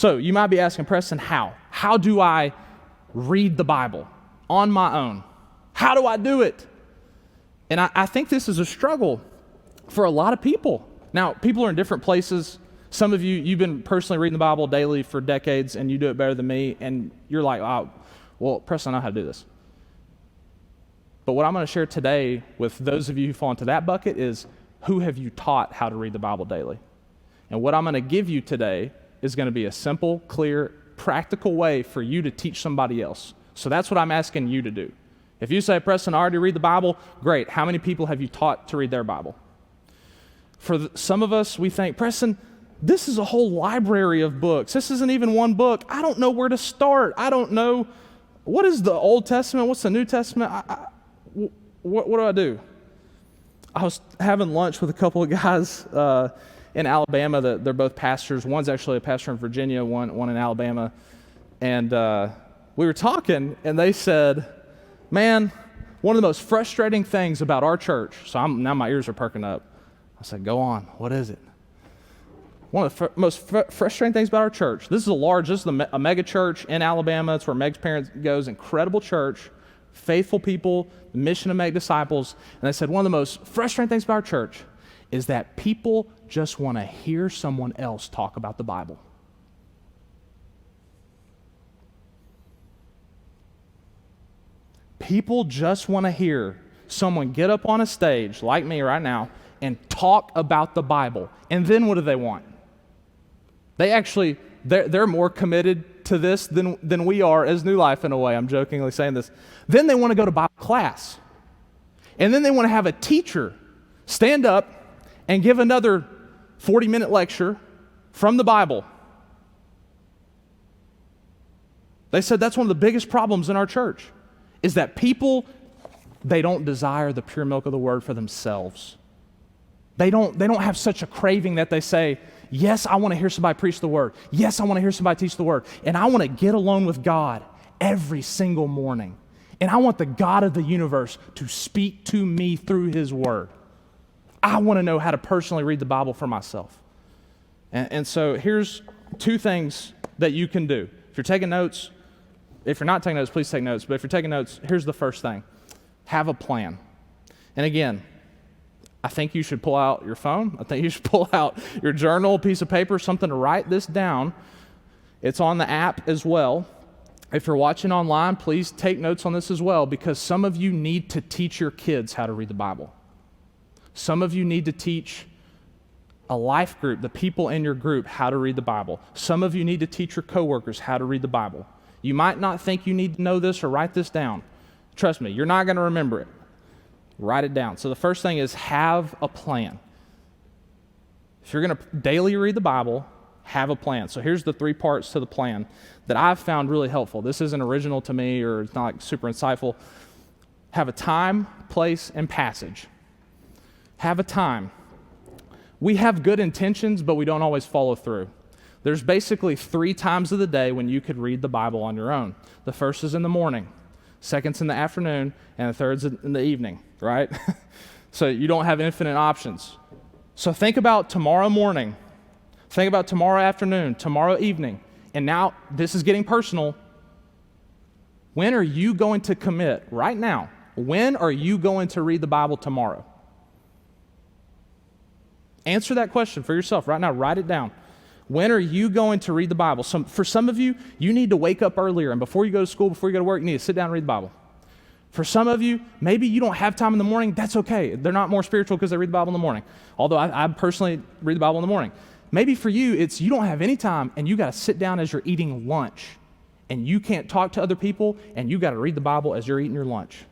So you might be asking, Preston, how? How do I read the Bible on my own? How do I do it? And I think this is a struggle for a lot of people. Now, people are in different places. Some of you, you've been personally reading the Bible daily for decades, and you do it better than me, and you're like, oh, well, Preston, I know how to do this. But what I'm going to share today with those of you who fall into that bucket is, who have you taught how to read the Bible daily? And what I'm going to give you today is going to be a simple, clear, practical way for you to teach somebody else. So that's what I'm asking you to do. If you say, Preston, I already read the Bible, great. How many people have you taught to read their Bible? For some of us, we think, Preston, this is a whole library of books. This isn't even one book. I don't know where to start. I don't know. What is the Old Testament? What's the New Testament? What do I do? I was having lunch with a couple of guys in Alabama. They're both pastors. One's actually a pastor in Virginia, one in Alabama. And we were talking, and they said, man, one of the most frustrating things about our church, so now my ears are perking up. I said, go on, what is it? One of the most frustrating things about our church, this is a mega church in Alabama. It's where Meg's parents goes, incredible church, faithful people, the mission to make disciples. And they said one of the most frustrating things about our church is that people just want to hear someone else talk about the Bible. People just want to hear someone get up on a stage, like me right now, and talk about the Bible. And then what do they want? They're more committed to this than we are as New Life in a way. I'm jokingly saying this. Then they want to go to Bible class. And then they want to have a teacher stand up and give another 40-minute lecture from the Bible. They said that's one of the biggest problems in our church, is that people, they don't desire the pure milk of the Word for themselves. They don't have such a craving that they say, yes, I want to hear somebody preach the Word. Yes, I want to hear somebody teach the Word. And I want to get alone with God every single morning. And I want the God of the universe to speak to me through His Word. I want to know how to personally read the Bible for myself. And so here's two things that you can do. If you're taking notes, if you're not taking notes, please take notes. But if you're taking notes, here's the first thing. Have a plan. And again, I think you should pull out your phone. I think you should pull out your journal, piece of paper, something to write this down. It's on the app as well. If you're watching online, please take notes on this as well, because some of you need to teach your kids how to read the Bible. Some of you need to teach a life group, the people in your group, how to read the Bible. Some of you need to teach your coworkers how to read the Bible. You might not think you need to know this or write this down. Trust me, you're not going to remember it. Write it down. So the first thing is have a plan. If you're going to daily read the Bible, have a plan. So here's the 3 parts to the plan that I've found really helpful. This isn't original to me, or it's not like super insightful. Have a time, place, and passage. Have a time. We have good intentions, but we don't always follow through. There's basically 3 times of the day when you could read the Bible on your own. The first is in the morning, second's in the afternoon, and the third's in the evening, right? So you don't have infinite options. So think about tomorrow morning, think about tomorrow afternoon, tomorrow evening, and now this is getting personal. When are you going to commit right now? When are you going to read the Bible tomorrow? Answer that question for yourself right now. Write it down. When are you going to read the Bible? For some of you, you need to wake up earlier, and before you go to school, before you go to work, you need to sit down and read the Bible. For some of you, maybe you don't have time in the morning. That's okay. They're not more spiritual because they read the Bible in the morning, although I personally read the Bible in the morning. Maybe for you, it's you don't have any time, and you got to sit down as you're eating lunch, and you can't talk to other people, and you got to read the Bible as you're eating your lunch.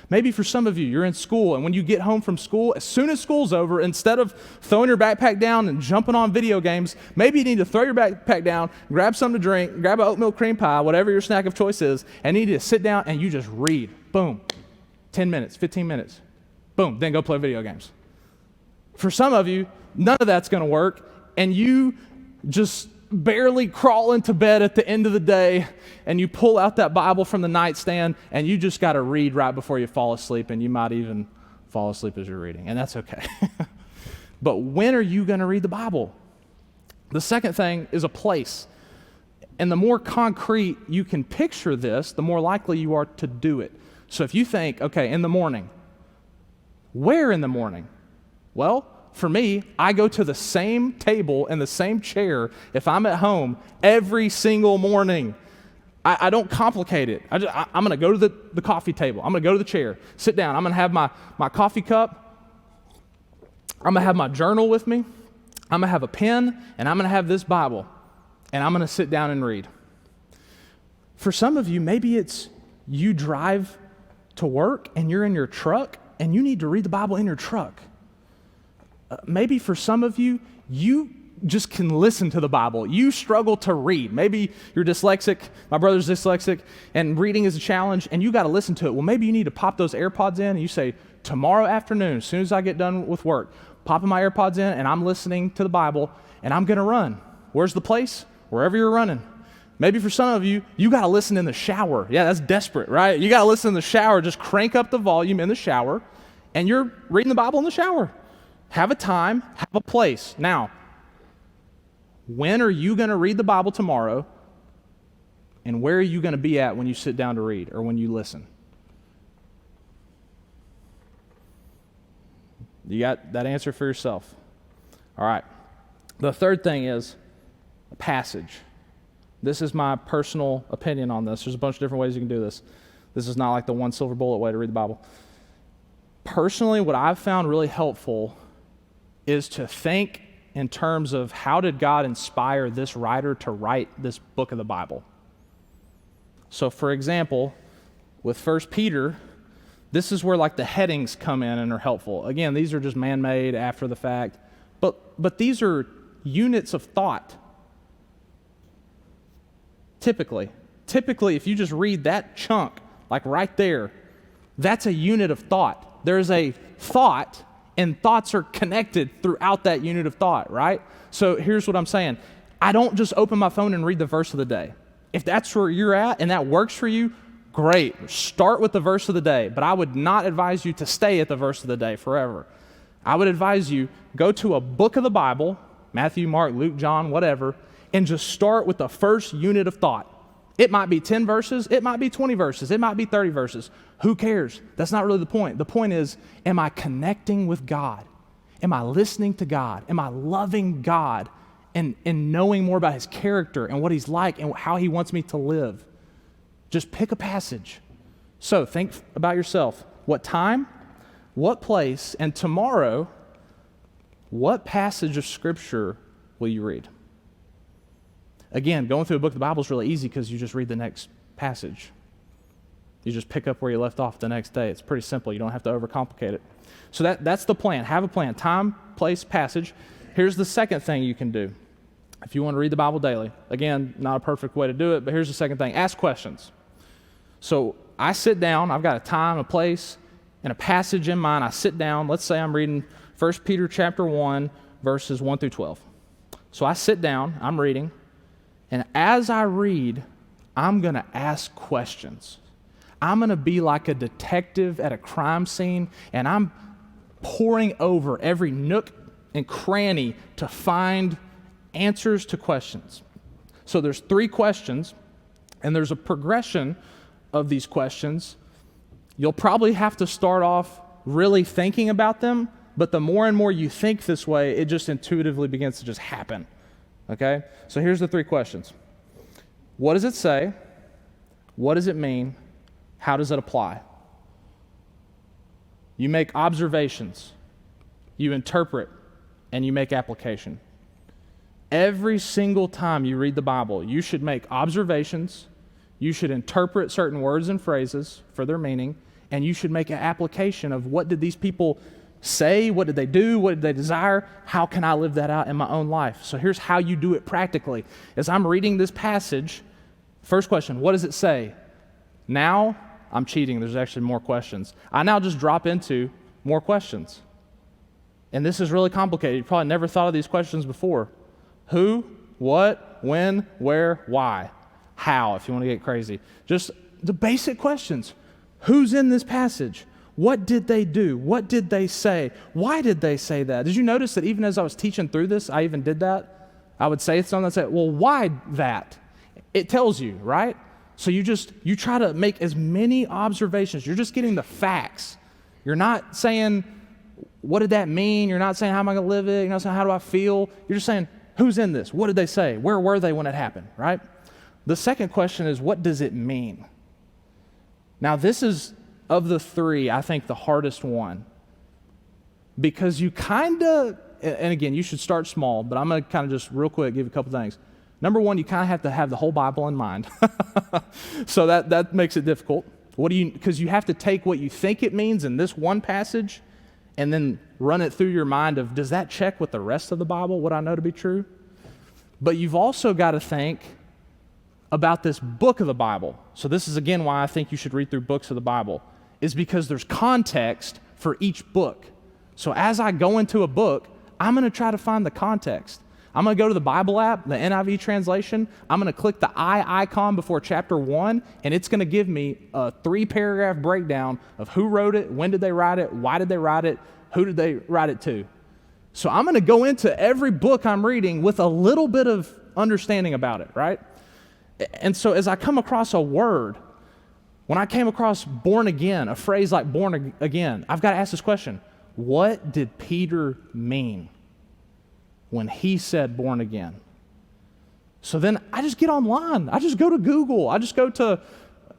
Maybe for some of you, you're in school, and when you get home from school, as soon as school's over, instead of throwing your backpack down and jumping on video games, maybe you need to throw your backpack down, grab something to drink, grab an oatmeal cream pie, whatever your snack of choice is, and you need to sit down and you just read. Boom. 10 minutes, 15 minutes. Boom. Then go play video games. For some of you, none of that's going to work, and you just barely crawl into bed at the end of the day, and you pull out that Bible from the nightstand, and you just got to read right before you fall asleep, and you might even fall asleep as you're reading, and that's okay. But when are you going to read the Bible? The second thing is a place. And the more concrete you can picture this, the more likely you are to do it. So if you think, okay, in the morning, where in the morning? Well, for me, I go to the same table and the same chair if I'm at home every single morning. I don't complicate it. I'm going to go to the coffee table. I'm going to go to the chair, sit down. I'm going to have my coffee cup. I'm going to have my journal with me. I'm going to have a pen, and I'm going to have this Bible, and I'm going to sit down and read. For some of you, maybe it's you drive to work, and you're in your truck, and you need to read the Bible in your truck. Maybe for some of you, you just can listen to the Bible. You struggle to read. Maybe you're dyslexic. My brother's dyslexic, and reading is a challenge, and you got to listen to it. Well, maybe you need to pop those AirPods in, and you say, tomorrow afternoon, as soon as I get done with work, popping my AirPods in, and I'm listening to the Bible, and I'm going to run. Where's the place? Wherever you're running. Maybe for some of you, you got to listen in the shower. Yeah, that's desperate, right? You got to listen in the shower. Just crank up the volume in the shower, and you're reading the Bible in the shower. Have a time, have a place. Now, when are you going to read the Bible tomorrow, and where are you going to be at when you sit down to read or when you listen? You got that answer for yourself? All right. The third thing is a passage. This is my personal opinion on this. There's a bunch of different ways you can do this. This is not like the one silver bullet way to read the Bible. Personally, what I've found really helpful is to think in terms of how did God inspire this writer to write this book of the Bible. So for example, with 1 Peter, this is where like the headings come in and are helpful. Again, these are just man-made after the fact, but these are units of thought. Typically, if you just read that chunk, like right there, that's a unit of thought. There's a thought, and thoughts are connected throughout that unit of thought, right? So here's what I'm saying. I don't just open my phone and read the verse of the day. If that's where you're at and that works for you, great. Start with the verse of the day, but I would not advise you to stay at the verse of the day forever. I would advise you, go to a book of the Bible, Matthew, Mark, Luke, John, whatever, and just start with the first unit of thought. It might be 10 verses, it might be 20 verses, it might be 30 verses. Who cares? That's not really the point. The point is, am I connecting with God? Am I listening to God? Am I loving God and knowing more about His character and what He's like and how He wants me to live? Just pick a passage. So think about yourself. What time, what place, and tomorrow, what passage of Scripture will you read? Again, going through a book of the Bible is really easy because you just read the next passage. You just pick up where you left off the next day. It's pretty simple. You don't have to overcomplicate it. So that's the plan. Have a plan. Time, place, passage. Here's the second thing you can do if you want to read the Bible daily. Again, not a perfect way to do it, but here's the second thing. Ask questions. So I sit down. I've got a time, a place, and a passage in mind. I sit down. Let's say I'm reading 1 Peter chapter 1, verses 1 through 12. So I sit down. I'm reading. And as I read, I'm going to ask questions. I'm going to be like a detective at a crime scene, and I'm poring over every nook and cranny to find answers to questions. So there's 3 questions, and there's a progression of these questions. You'll probably have to start off really thinking about them, but the more and more you think this way, it just intuitively begins to just happen. Okay? So here's the 3 questions. What does it say? What does it mean? How does it apply? You make observations, you interpret, and you make application. Every single time you read the Bible, you should make observations, you should interpret certain words and phrases for their meaning, and you should make an application of what did these people say, what did they do, what did they desire, how can I live that out in my own life? So here's how you do it practically. As I'm reading this passage, first question, what does it say? Now, I'm cheating, there's actually more questions. I now just drop into more questions. And this is really complicated. You probably never thought of these questions before. Who, what, when, where, why, how, if you want to get crazy. Just the basic questions. Who's in this passage? What did they do? What did they say? Why did they say that? Did you notice that even as I was teaching through this, I even did that? I would say something and say, well, why that? It tells you, right? So you try to make as many observations. You're just getting the facts. You're not saying, what did that mean? You're not saying, how am I going to live it? You're not saying, how do I feel? You're just saying, who's in this? What did they say? Where were they when it happened, right? The second question is, what does it mean? Now, this is, of the three, I think the hardest one. Because you kind of, and again, you should start small, but I'm going to kind of just real quick give you a couple things. Number one, you kind of have to have the whole Bible in mind. So that makes it difficult. Because you have to take what you think it means in this one passage and then run it through your mind of, does that check with the rest of the Bible, what I know to be true? But you've also got to think about this book of the Bible. So this is, again, why I think you should read through books of the Bible, is because there's context for each book. So as I go into a book, I'm going to try to find the context. I'm going to go to the Bible app, the NIV translation. I'm going to click the I icon before chapter 1, and it's going to give me a 3-paragraph breakdown of who wrote it, when did they write it, why did they write it, who did they write it to. So I'm going to go into every book I'm reading with a little bit of understanding about it, right? And so as I come across a word, when I came across born again, a phrase like born again, I've got to ask this question: what did Peter mean when he said born again? So then I just get online. I just go to Google. I just go to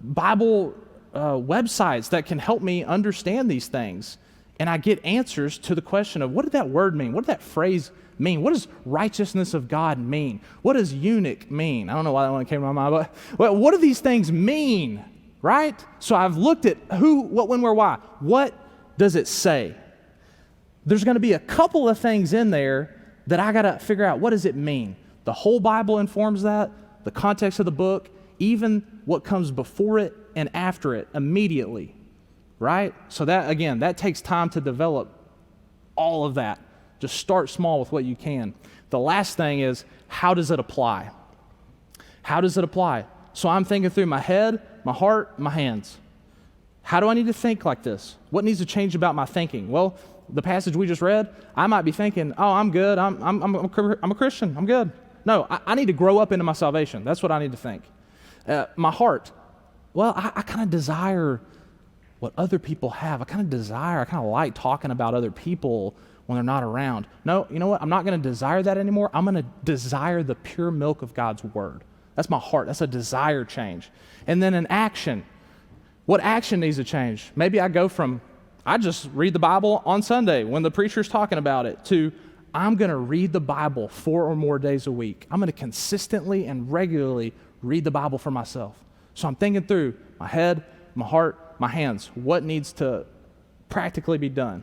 Bible websites that can help me understand these things. And I get answers to the question of, what did that word mean? What did that phrase mean? What does righteousness of God mean? What does eunuch mean? I don't know why that one came to my mind, but what do these things mean, right? So I've looked at who, what, when, where, why. What does it say? There's going to be a couple of things in there that I got to figure out, what does it mean? The whole Bible informs that, the context of the book, even what comes before it and after it immediately, right? So that, again, that takes time to develop all of that. Just start small with what you can. The last thing is, how does it apply? How does it apply? So I'm thinking through my head, my heart, my hands. How do I need to think like this? What needs to change about my thinking? Well, the passage we just read, I might be thinking, oh, I'm good. I'm a Christian. I'm good. No, I need to grow up into my salvation. That's what I need to think. My heart, well, I kind of desire what other people have. I kind of like talking about other people when they're not around. No, you know what? I'm not going to desire that anymore. I'm going to desire the pure milk of God's word. That's my heart. That's a desire change. And then an action. What action needs to change? Maybe I go from, I just read the Bible on Sunday when the preacher's talking about it, to I'm going to read the Bible 4 or more days a week. I'm going to consistently and regularly read the Bible for myself. So I'm thinking through my head, my heart, my hands. What needs to practically be done?